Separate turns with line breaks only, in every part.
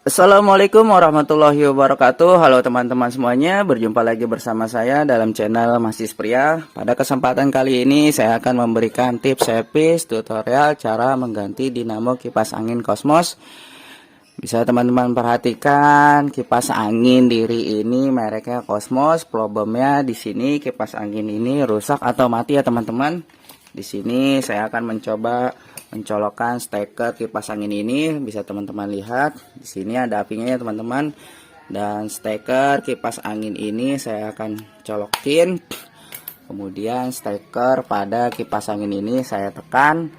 Assalamualaikum warahmatullahi wabarakatuh. Halo teman-teman semuanya, berjumpa lagi bersama saya dalam channel Masih Pria. Pada kesempatan kali ini saya akan memberikan tips servis tutorial cara mengganti dinamo kipas angin Cosmos. Bisa teman-teman perhatikan kipas angin diri ini mereknya Cosmos. Problemnya di sini kipas angin ini rusak atau mati ya teman-teman. Di sini saya akan mencoba mencolokkan steker kipas angin ini. Bisa teman-teman lihat di sini ada apinya ya teman-teman, dan steker kipas angin ini saya akan colokin. Kemudian steker pada kipas angin ini saya tekan.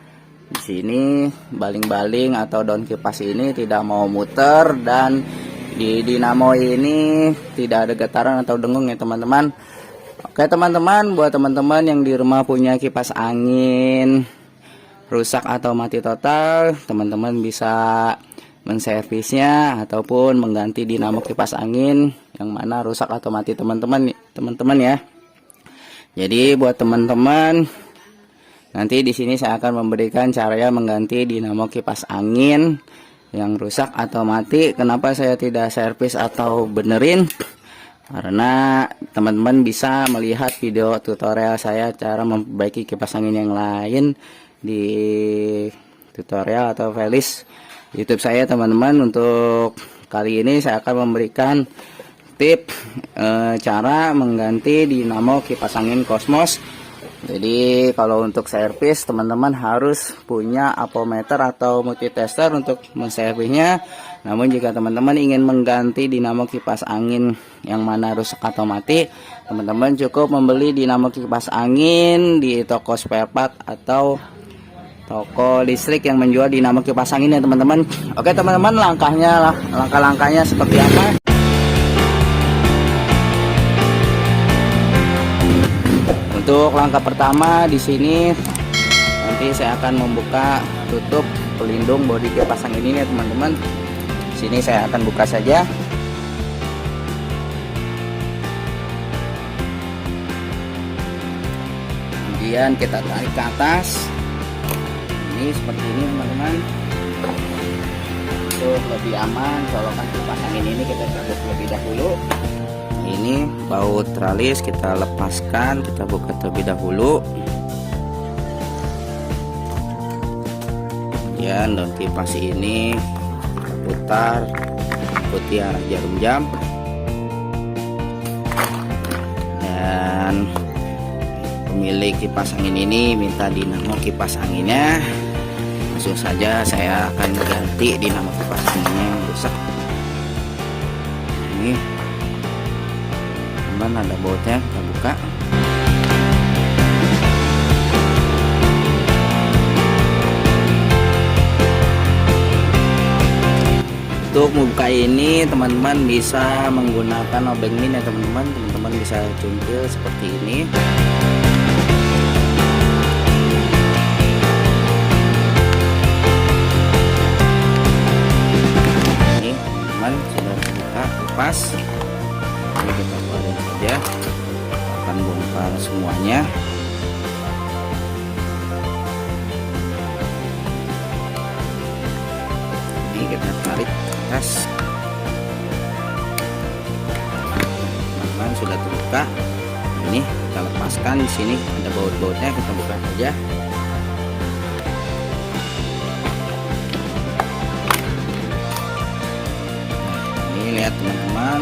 Di sini baling-baling atau daun kipas ini tidak mau muter, dan di dinamo ini tidak ada getaran atau dengung ya teman-teman. Oke teman-teman, buat teman-teman yang di rumah punya kipas angin rusak atau mati total, teman-teman bisa menservisnya ataupun mengganti dinamo kipas angin yang mana rusak atau mati teman-teman ya. Jadi buat teman-teman, nanti di sini saya akan memberikan cara mengganti dinamo kipas angin yang rusak atau mati. Kenapa saya tidak servis atau benerin? Karena teman-teman bisa melihat video tutorial saya cara memperbaiki kipas angin yang lain di tutorial atau playlist YouTube saya teman-teman. Untuk kali ini saya akan memberikan tip cara mengganti dinamo kipas angin Cosmos. Jadi kalau untuk servis teman-teman harus punya ampermeter atau multitester untuk menservisnya. Namun jika teman-teman ingin mengganti dinamo kipas angin yang mana rusak atau mati, teman-teman cukup membeli dinamo kipas angin di toko spare part atau toko listrik yang menjual dinamo kipas angin ya teman-teman. Oke teman-teman, langkah-langkahnya seperti apa? Untuk langkah pertama di sini nanti saya akan membuka tutup pelindung bodi kipas angin ini ya teman-teman. Di sini saya akan buka saja. Kemudian kita tarik ke atas. Ini seperti ini teman-teman. Untuk lebih aman colokan kipas angin ini kita cabut terlebih dahulu. Ini baut tralis kita lepaskan, kita buka terlebih dahulu. Kemudian daun kipas ini kita putar ikuti arah jarum jam, dan pemilik kipas angin ini minta dinamo kipas anginnya. Langsung saja saya akan ganti dinamo kipas anginnya yang rusak. Ini teman, ada bautnya, kita buka. Untuk membuka ini teman-teman bisa menggunakan obeng min ya teman-teman. Teman-teman bisa cungkil seperti ini. Ini teman-teman sudah terbuka kipas. Ini kita keluarin saja, akan bongkar semuanya. Ini kita tarik ke atas. Teman-teman sudah terbuka. Ini kita lepaskan. Di sini ada baut-bautnya, kita buka saja. Ini lihat teman-teman,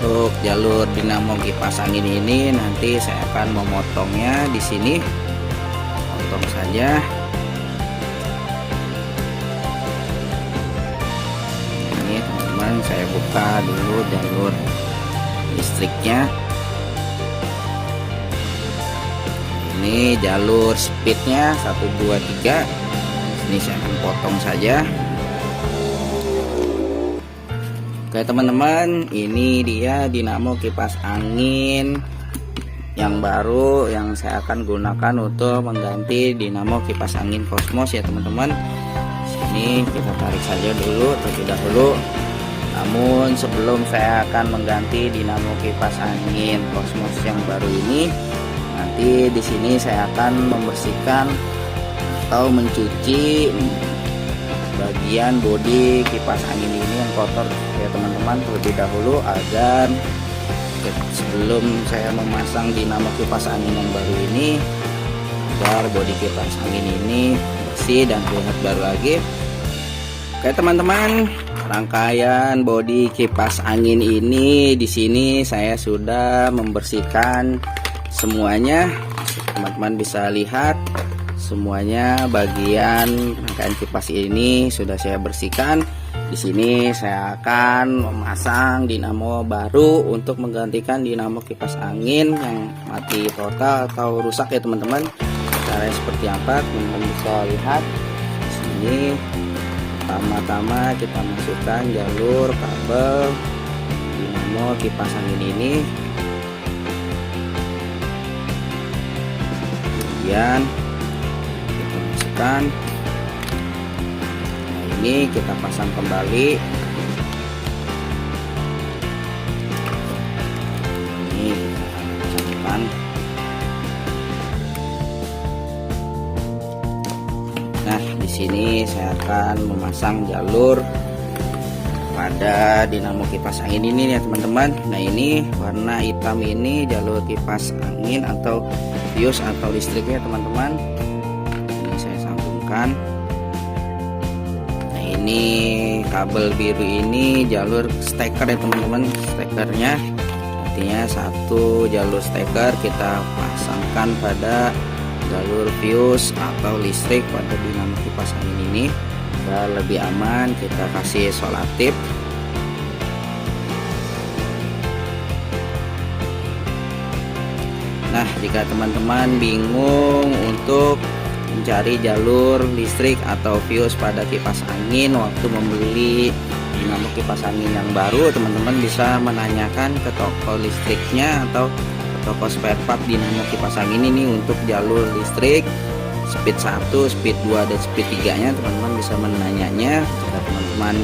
untuk jalur dinamo kipas angin ini nanti saya akan memotongnya di sini. Potong saja. Ini teman-teman saya buka dulu jalur listriknya. Ini jalur speednya 1 2 3. Ini saya akan potong saja. Oke teman-teman, ini dia dinamo kipas angin yang baru yang saya akan gunakan untuk mengganti dinamo kipas angin Cosmos ya teman-teman. Sini kita tarik saja dulu terlebih dahulu. Namun sebelum saya akan mengganti dinamo kipas angin Cosmos yang baru ini, nanti di sini saya akan membersihkan atau mencuci bagian bodi kipas angin ini yang kotor ya teman-teman terlebih dahulu, agar sebelum saya memasang dinamo kipas angin yang baru ini, agar bodi kipas angin ini bersih dan terlihat baru lagi. Oke teman-teman, rangkaian bodi kipas angin ini di sini saya sudah membersihkan semuanya. Teman-teman bisa lihat semuanya bagian rangkaian kipas ini sudah saya bersihkan. Di sini saya akan memasang dinamo baru untuk menggantikan dinamo kipas angin yang mati total atau rusak ya teman-teman. Caranya seperti apa? Teman-teman bisa lihat di sini. Pertama-tama kita masukkan jalur kabel dinamo kipas angin ini. Kemudian kita masukkan. Ini kita pasang kembali. Ini kita pasangkan. Nah, di sini saya akan memasang jalur pada dinamo kipas angin ini ya teman-teman. Nah, ini warna hitam ini jalur kipas angin atau fuse atau listriknya teman-teman. Ini saya sambungkan. Ini kabel biru ini jalur steker ya teman-teman, stekernya artinya satu jalur steker kita pasangkan pada jalur fuse atau listrik pada dinamo kipas angin ini. Dan lebih aman kita kasih solatip. Nah, jika teman-teman bingung untuk mencari jalur listrik atau fuse pada kipas angin waktu membeli dinamo kipas angin yang baru, teman-teman bisa menanyakan ke toko listriknya atau ke toko spare part dinamo kipas angin ini untuk jalur listrik speed 1, speed 2 dan speed 3 nya. Teman-teman bisa menanyanya. Jika teman-teman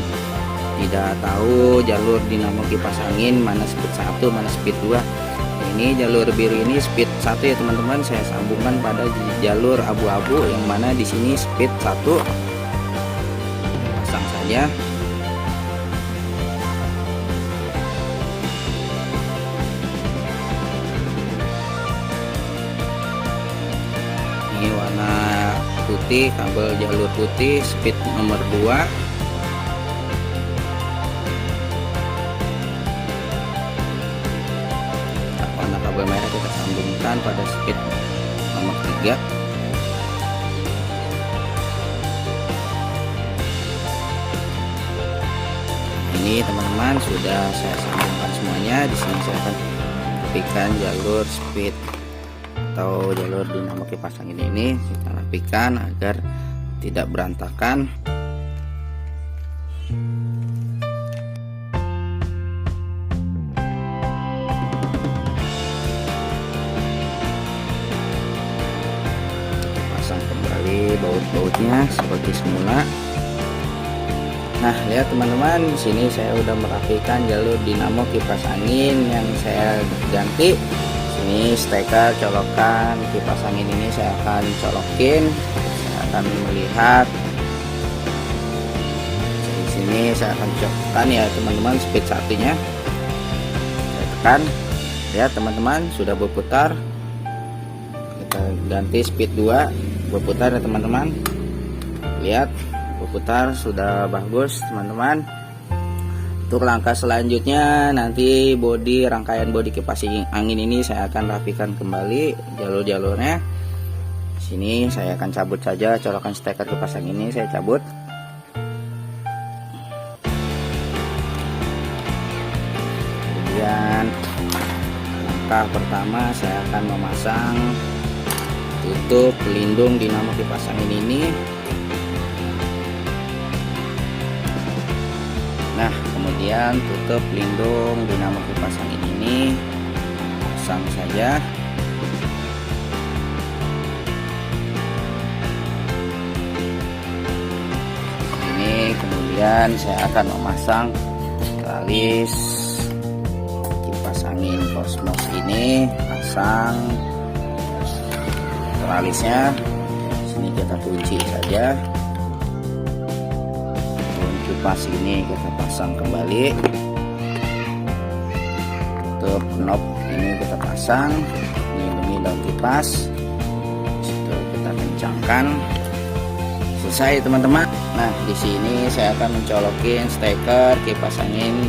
tidak tahu jalur dinamo kipas angin mana speed 1 mana speed 2, ini jalur biru ini speed 1 ya teman-teman, saya sambungkan pada jalur abu-abu yang mana di sini speed 1. Pasang saja. Ini warna putih, kabel jalur putih speed nomor 2. Kabel merah kita sambungkan pada speed nomor 3. Ini teman-teman sudah saya sambungkan semuanya. Di sini saya akan rapikan jalur speed atau jalur dinamo kipas angin ini, kita rapikan agar tidak berantakan. Baut-bautnya seperti semula. Nah, lihat teman-teman, di sini saya udah merapikan jalur dinamo kipas angin yang saya ganti. Sini steker colokan kipas angin ini saya akan colokin. Saya akan melihat. Di sini saya akan colokan ya teman-teman speed 1-nya. Saya tekan. Lihat teman-teman, sudah berputar. Kita ganti speed 2. Berputar ya teman-teman, lihat berputar sudah bagus teman-teman. Untuk langkah selanjutnya nanti rangkaian bodi kipas angin ini saya akan rapikan kembali jalur-jalurnya. Sini saya akan cabut saja colokan steker kipas angin ini, saya cabut. Kemudian langkah pertama saya akan memasang tutup pelindung dinamo kipas angin ini. Nah, kemudian tutup pelindung dinamo kipas angin ini pasang saja. Ini kemudian saya akan memasang tralis kipas angin Cosmos ini, pasang tralisnya. Sini kita kunci saja. kipas ini kita pasang kembali. Tutup knob ini kita pasang, melindungi daun kipas. Situ kita kencangkan. Selesai teman-teman. Nah, di sini saya akan mencolokin steker kipas angin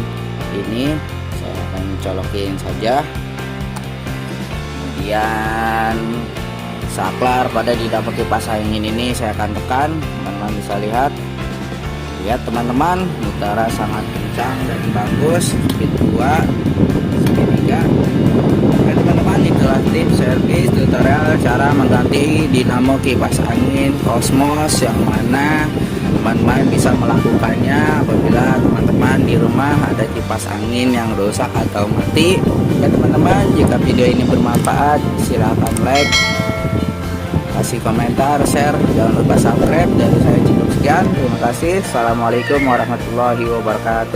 ini. Saya akan colokin saja. Kemudian saklar pada di dapat kipas angin ini saya akan tekan. Teman-teman bisa lihat teman-teman, utara sangat kencang dan bagus. Speed 2, speed 3. Oke teman-teman, itulah tips servis tutorial cara mengganti dinamo kipas angin Cosmos, yang mana teman-teman bisa melakukannya apabila teman-teman di rumah ada kipas angin yang rusak atau mati. Ya teman-teman, jika video ini bermanfaat silahkan like, kasih komentar, share, jangan lupa subscribe. Dari saya cukup sekian, terima kasih. Assalamualaikum warahmatullahi wabarakatuh.